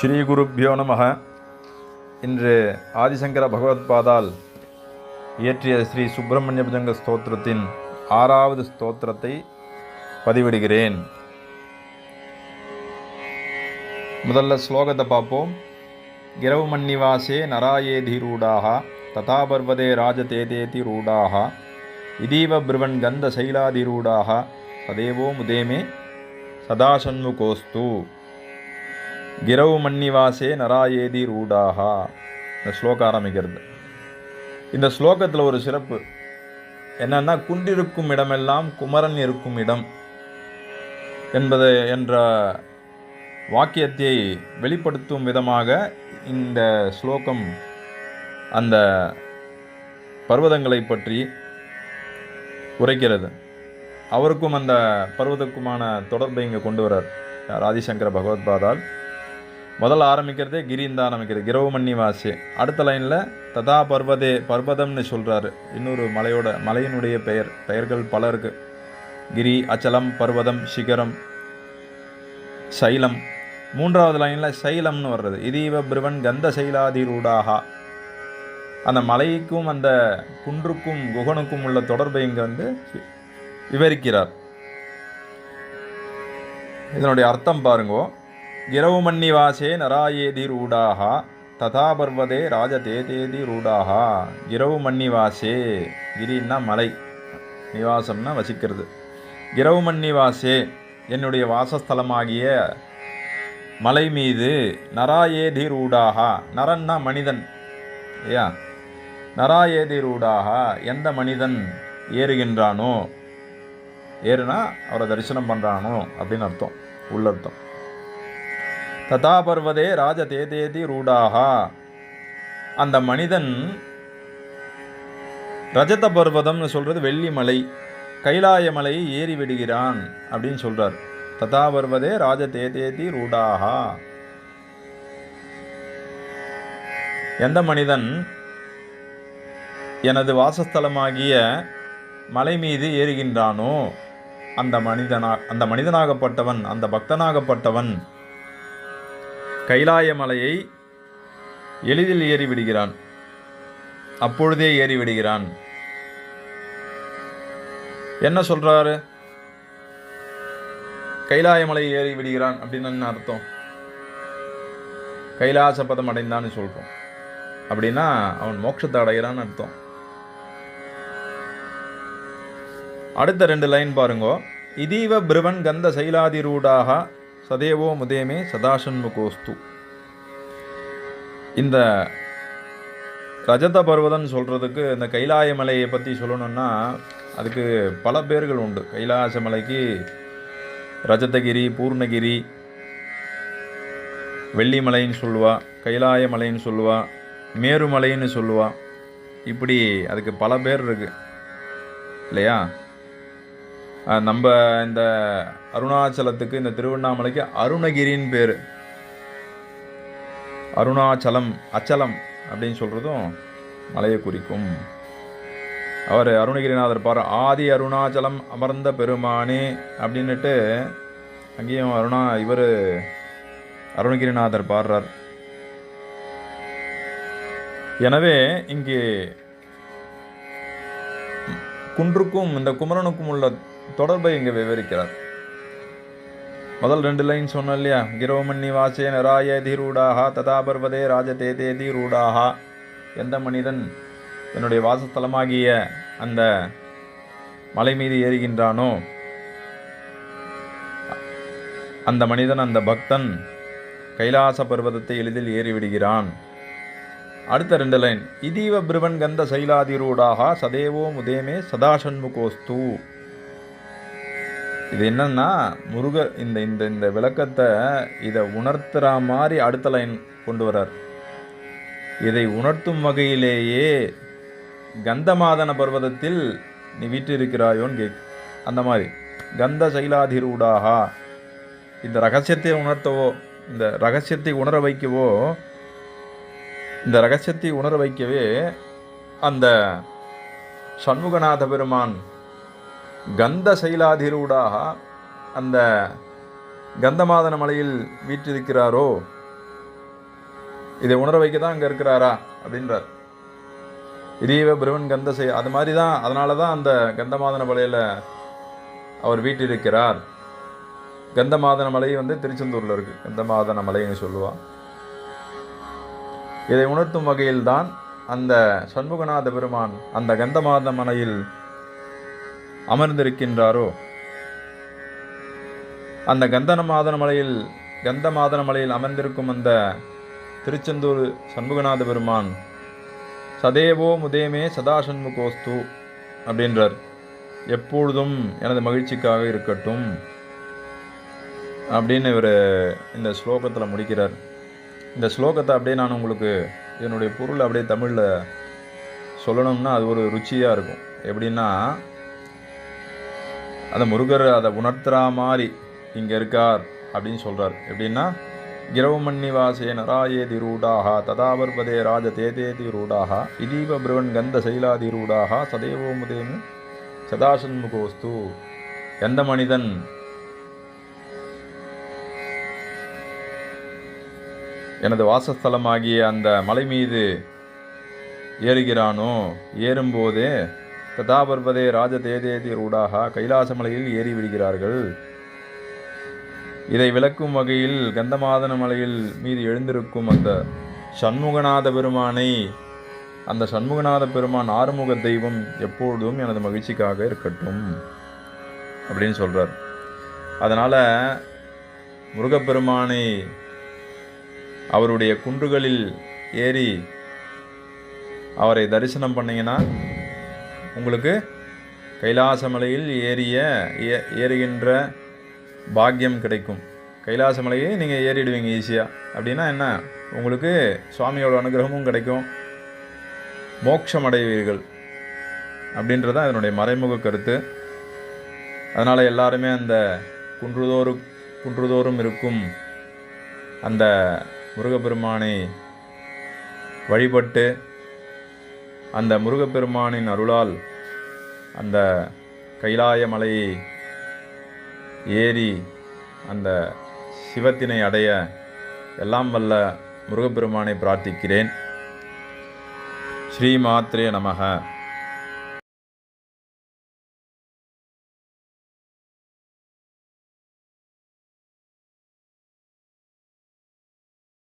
ஸ்ரீ குருப்யோ நமக. இன்று ஆதிசங்கர பகவத்பாதால் இயற்றிய ஸ்ரீ சுப்பிரமணிய புஜங்க ஸ்தோத்திரத்தின் 6வது ஸ்தோத்திரத்தை பதிவிடுகிறேன். முதல்ல ஸ்லோகத்தை பார்ப்போம். கிரவு மன்னிவாசே நராயேதி ரூடாக ததா பர்வதே ராஜதேதேதி ரூடாக இதீவ பிருவன் கந்த சைலாதி ரூடாக சதேவோ முதேமே சதாசண்முகோஸ்து. கிரவு மன்னிவாசே நராயேதி ரூடாகா. இந்த ஸ்லோகம் ஆரம்பிக்கிறது. இந்த ஸ்லோகத்தில் ஒரு சிறப்பு என்னன்னா, குன்றிருக்கும் இடமெல்லாம் குமரன் இருக்கும் இடம் என்ற வாக்கியத்தை வெளிப்படுத்தும் விதமாக இந்த ஸ்லோகம் அந்த பர்வதங்களை பற்றி உரைக்கிறது. அவருக்கும் அந்த பர்வதக்குமான தொடர்பை இங்கே கொண்டு வரார் ஆதிசங்கர பகவத்பாதால். முதல்ல ஆரம்பிக்கிறதே கிரின்னு தான் ஆரம்பிக்கிறது, கிரவு மன்னிவாசே. அடுத்த லைனில் ததா பர்வதே, பர்வதம்னு சொல்கிறாரு. இன்னொரு மலையினுடைய பெயர்கள் பல இருக்குது. கிரி, அச்சலம், பர்வதம், சிகரம், சைலம். 3வது லைனில் சைலம்னு வர்றது. இதீவ பிருவன் கந்த சைலாதி ரூடாகா. அந்த மலைக்கும் அந்த குன்றுக்கும் குகனுக்கும் உள்ள தொடர்பை இங்கே விவரிக்கிறார். இதனுடைய அர்த்தம் பாருங்கோ. கிரவு மன்னிவாசே நராயேதி ரூடாக ததா பர்வதே ராஜதேதேதி ரூடாக. கிரவு மன்னிவாசே, கிரின்னா மலை, நிவாசம்னா வசிக்கிறது. கிரவு மன்னிவாசே, என்னுடைய வாசஸ்தலமாகிய மலை மீது நராயேதி ரூடாக. நரன்னா மனிதன் ஐயா. நராயேதி ரூடாக, எந்த மனிதன் ஏறுகின்றானோ, ஏறுனா அவரை தரிசனம் பண்ணுறானோ அப்படின்னு அர்த்தம், உள்ளர்த்தம். ததா பர்வதே ராஜ தேதேதி ரூடாகா. அந்த மனிதன் ரஜத பர்வதம்னு சொல்கிறது வெள்ளி மலை, கைலாய மலையை ஏறி விடுகிறான் அப்படின்னு சொல்கிறார். ததா பர்வதே ராஜ தேதேதி ரூடாகா. எந்த மனிதன் எனது வாசஸ்தலமாகிய மலை மீது ஏறுகின்றானோ அந்த மனிதனாகப்பட்டவன், அந்த பக்தனாகப்பட்டவன் கைலாய மலையை எளிதில் ஏறிவிடுகிறான், அப்பொழுதே ஏறிவிடுகிறான். என்ன சொல்றாரு? கைலாய மலையை ஏறி விடுகிறான் அப்படின்னு என்ன அர்த்தம்? கைலாச பதம் அடைந்தான்னு சொல்றோம். அப்படின்னா அவன் மோட்சத்தை அடைகிறான்னு அர்த்தம். அடுத்த 2 லைன் பாருங்கோ. இதீவ பிருவன் கந்த சைலாதி ரூடாக சதேவோ முதேமே சதாசண்முகோஸ்து. இந்த ரஜத பர்வதம் சொல்கிறதுக்கு, இந்த கைலாய மலையை பற்றி சொல்லணும்னா அதுக்கு பல பேர்கள் உண்டு. கைலாச மலைக்கு ரஜதகிரி, பூர்ணகிரி, வெள்ளிமலைன்னு சொல்லுவா, கைலாய மலைன்னு சொல்லுவா, மேருமலைன்னு சொல்லுவா. இப்படி அதுக்கு பல பேர் இருக்கு இல்லையா? நம்ம இந்த அருணாச்சலத்துக்கு, இந்த திருவண்ணாமலைக்கு அருணகிரின்னு பேர். அருணாச்சலம், அச்சலம் அப்படின்னு சொல்கிறதும் மலையை குறிக்கும். அவர் அருணகிரிநாதர் பாரு, ஆதி அருணாச்சலம் அமர்ந்த பெருமானே அப்படின்னுட்டு அங்கேயும் இவர் அருணகிரிநாதர் பாடுறார். எனவே இங்கே குன்றுக்கும் இந்த குமரனுக்கும் உள்ள தொடர்பை இங்கே விவரிக்கிறார். முதல் 2 லைன் சொன்ன இல்லையா? கிரவு மன்னிவாசே நராயேதி ரூடாகா ததா பர்வதே ராஜ தேதேதி ரூடாகா. எந்த மனிதன் என்னுடைய வாசஸ்தலமாகிய அந்த மலை மீது ஏறுகின்றானோ அந்த மனிதன், அந்த பக்தன் கைலாச பர்வதத்தை எளிதில் ஏறிவிடுகிறான். அடுத்த 2 லைன். இதீவ பிருவன் கந்த சைலாதி ரூடாகா சதேவோ முதேமே சதாசண்முகோஸ்து. இது என்னன்னா, முருகர் இந்த விளக்கத்தை இதை உணர்த்துற மாதிரி அடுத்த லைன் கொண்டு வர்றார். இதை உணர்த்தும் வகையிலேயே கந்தமாதன பர்வதத்தில் நீ வீற்றிருக்கிறாயோன்னு அந்த மாதிரி கந்த சைலாதிரூடாகா. இந்த ரகசியத்தை உணர்த்தவோ, இந்த ரகசியத்தை உணர வைக்கவே அந்த சண்முகநாத பெருமான் கந்த சைலாதிரூடாக அந்த கந்தமாதன மலையில் வீற்றிருக்கிறாரோ இதை உணர வைக்க தான் அங்கே இருக்கிறாரா அப்படின்றார். இதீவ பிரவன் கந்த செய், அது மாதிரி தான். அதனால தான் அந்த கந்தமாதன மலையில் அவர் வீட்டிருக்கிறார். கந்தமாதன மலை திருச்செந்தூரில் இருக்குது. கந்தமாதன மலைன்னு சொல்லுவாள். இதை உணர்த்தும் வகையில்தான் அந்த சண்முகநாத பெருமான் அந்த கந்தமாதன மலையில் அமர்ந்திருக்கின்றாரோ. அந்த கந்தமாதன மலையில் அமர்ந்திருக்கும் அந்த திருச்செந்தூர் சண்முகநாத பெருமான் சதேவோ முதேமே சதா சண்முகோஸ்து அப்படின்றார். எப்பொழுதும் எனது மகிழ்ச்சிக்காக இருக்கட்டும் அப்படின்னு இவர் இந்த ஸ்லோகத்தில் முடிக்கிறார். இந்த ஸ்லோகத்தை அப்படியே நான் உங்களுக்கு இதனுடைய பொருள் அப்படியே தமிழில் சொல்லணும்னா அது ஒரு ருச்சியாக இருக்கும். எப்படின்னா, அந்த முருகர் அதை உணர்த்துறா மாதிரி இங்கே இருக்கார் அப்படின்னு சொல்கிறார். எப்படின்னா, கிரவமன்னிவாசே நராயேதி ரூடாக ததாவர்பதே ராஜ தேதேதி ரூடாக இதீவ பிரவன் கந்த சைலாதி ரூடாக சதேவோ முதேமு சதாசண்முகோஸ்து. எந்த மனிதன் எனது வாசஸ்தலமாகிய அந்த மலை மீது ஏறுகிறானோ, ஏறும்போதே ததாபர்வதே ராஜ தேதேதி ரூடாக கைலாசமலையில் ஏறி விடுகிறார்கள். இதை விளக்கும் வகையில் கந்தமாதன மலையில் மீது எழுந்திருக்கும் அந்த சண்முகநாத பெருமானை, அந்த சண்முகநாத பெருமான் ஆறுமுக தெய்வம் எப்பொழுதும் எனது மகிழ்ச்சிக்காக இருக்கட்டும் அப்படின்னு சொல்கிறார். அதனால் முருகப்பெருமானை அவருடைய குன்றுகளில் ஏறி அவரை தரிசனம் பண்ணிங்கன்னா உங்களுக்கு கைலாசமலையில் ஏறுகின்ற பாக்கியம் கிடைக்கும். கைலாசமலையை நீங்கள் ஏறிடுவீங்க ஈஸியாக. அப்படின்னா என்ன, உங்களுக்கு சுவாமியோட அனுகிரகமும் கிடைக்கும், மோட்சம் அடைவீர்கள் அப்படின்றதான் இதனுடைய மறைமுக கருத்து. அதனால் எல்லாருமே அந்த குன்றுதோறும் இருக்கும் அந்த முருகப்பெருமானை வழிபட்டு அந்த முருகப்பெருமானின் அருளால் அந்த கைலாய மலையை ஏறி அந்த சிவத்தினை அடைய எல்லாம் வல்ல முருகப்பெருமானை பிரார்த்திக்கிறேன். ஸ்ரீமாத்ரே நமக.